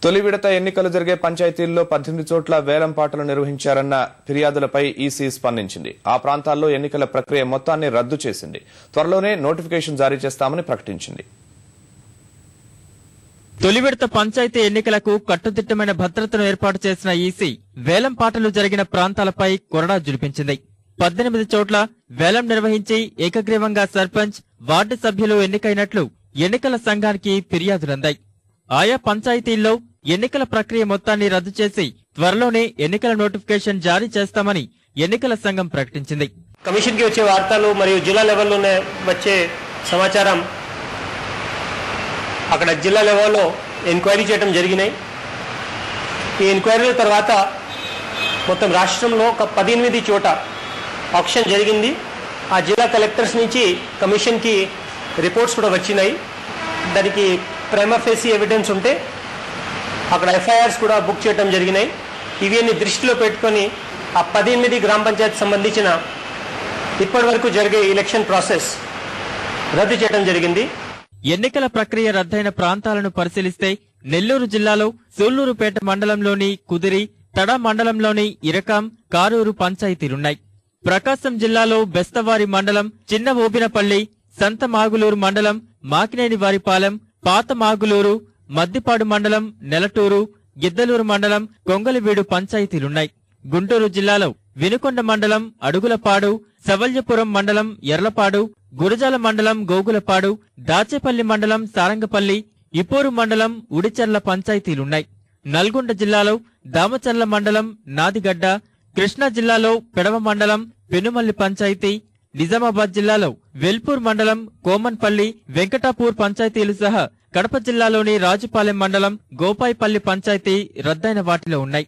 తొలి విడత ఎన్నికలు జరిగే పంచాయతీల్లో 18 చోట్ల వేలం పాటలు నిర్వహించారన్న ఫిర్యాదులపై ఈసీ స్పందించింది. ఆ ప్రాంతాల్లో ఎన్నికల ప్రక్రియ మొత్తాన్ని రద్దు చేసింది. త్వరలోనే నోటిఫికేషన్ జారీ చేస్తామని ప్రకటించింది. తొలి విడత పంచాయతీ ఎన్నికలకు కట్టుదిట్టమైన భద్రతను ఏర్పాటు చేసిన ఈసీ వేలం పాటలు జరిగిన ప్రాంతాలపై కొరడా జులిపించింది. 18 చోట్ల వేలం నిర్వహించి ఏకగ్రీవంగా సర్పంచ్, వార్డు సభ్యులు ఎన్నికైనట్లు ఎన్నికల సంఘానికి ఫిర్యాదులందాయి. ఆయా పంచాయతీల్లో ఎన్నికల ప్రక్రియ మొత్తాన్ని రద్దు చేసి త్వరలోనే ఎన్నికల నోటిఫికేషన్ జారీ చేస్తామని ఎన్నికల సంఘం ప్రకటించింది. కమిషన్ కి వచ్చే వార్తలు మరియు జిల్లా లెవెల్లోనే వచ్చే సమాచారం అక్కడ జిల్లా లెవెల్లో ఎంక్వైరీ చేయడం జరిగినాయి. ఈ ఎంక్వైరీల తర్వాత మొత్తం రాష్ట్రంలో ఒక 18 చోట ఆక్షన్ జరిగింది. ఆ జిల్లా కలెక్టర్స్ నుంచి కమిషన్కి రిపోర్ట్స్ కూడా వచ్చినాయి. దానికి ప్రైమా ఫేసీ ఎవిడెన్స్ ఉంటే అక్కడ ఎఫ్ఐఆర్స్ కూడా బుక్ చేయడం జరిగినాయి. ఇవన్నీ దృష్టిలో పెట్టుకొని ఆ 18 గ్రామ పంచాయతీ సంబంధించిన ఇప్పటి వరకు జరిగే ఎలక్షన్ ప్రాసెస్ రద్దు చేయడం జరిగింది. ఎన్నికల ప్రక్రియ రద్దయిన ప్రాంతాలను పరిశీలిస్తే నెల్లూరు జిల్లాలో సూళ్లూరుపేట మండలంలోని కుదిరి, తడా మండలంలోని ఇరకాం, కారూరు పంచాయతీలున్నాయి. ప్రకాశం జిల్లాలో బెస్తవారి మండలం, చిన్న ఓబినపల్లి, సంత మాగులూరు మండలం, మాకినేని వారిపాలెం, పాత మాగులూరు, మద్దిపాడు మండలం, నెలటూరు, గిద్దలూరు మండలం, కొంగలివీడు పంచాయతీలున్నాయి. గుంటూరు జిల్లాలో వినుకొండ మండలం, అడుగులపాడు, సవల్యపురం మండలం, ఎర్లపాడు, గురజాల మండలం, గోగులపాడు, దాచేపల్లి మండలం, సారంగపల్లి, ఇపోరు మండలం, ఉడిచెర్ల పంచాయతీలున్నాయి. నల్గొండ జిల్లాలో దామచర్ల మండలం, నాదిగడ్డ, కృష్ణా జిల్లాలో పెడవ మండలం, పెనుమల్లి పంచాయతీ, నిజామాబాద్ జిల్లాలో వెల్పూర్ మండలం, కోమన్పల్లి, వెంకటాపూర్ పంచాయతీలు సహా కడప జిల్లాలోని రాజుపాలెం మండలం, గోపాయిపల్లి పంచాయతీ రద్దయిన వాటిలో ఉన్నాయి.